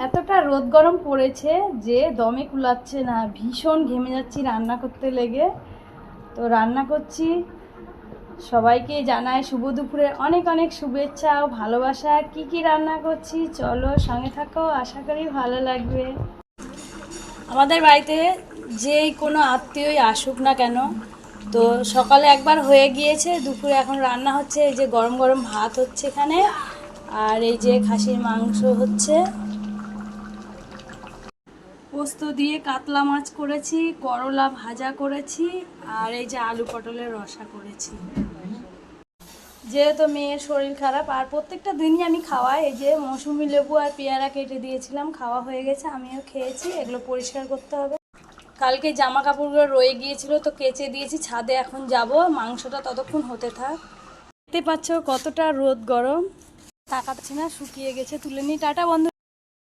এতটা রোদ গরম পড়েছে যে দমে কুলাচ্ছে না, ভীষণ ঘেমে যাচ্ছি রান্না করতে লেগে। তো রান্না করছি, সবাইকে জানাই শুভ দুপুরে অনেক অনেক শুভেচ্ছা ও ভালোবাসা। কি কি রান্না করছি চলো সঙ্গে থাকো, আশা করি ভালো লাগবে। আমাদের বাড়িতে যে কোনো আত্মীয়ই আসুক না কেন, তো সকালে একবার হয়ে গিয়েছে, দুপুরে এখন রান্না হচ্ছে। এই যে গরম গরম ভাত হচ্ছে এখানে, আর এই যে খাসির মাংস হচ্ছে, পোস্ত দিয়ে কাতলা মাছ করেছি, করলা ভাজা করেছি, আর এই যে আলু পটলের রসা করেছি। যেহেতু মেয়ের শরীর খারাপ, আর প্রত্যেকটা দিনই আমি খাওয়াই। এই যে মৌসুমি লেবু আর পেয়ারা কেটে দিয়েছিলাম, খাওয়া হয়ে গেছে, আমিও খেয়েছি। এগুলো পরিষ্কার করতে হবে। কালকে জামা কাপড়গুলো রয়ে গিয়েছিল, তো কেচে দিয়েছি। ছাদে এখন যাব, মাংসটা ততক্ষণ হতে থাক। দেখতে পাচ্ছ কতটা রোদ গরম, তাকাচ্ছে না, শুকিয়ে গেছে। তুলে নিই। টাটা বন্ধু।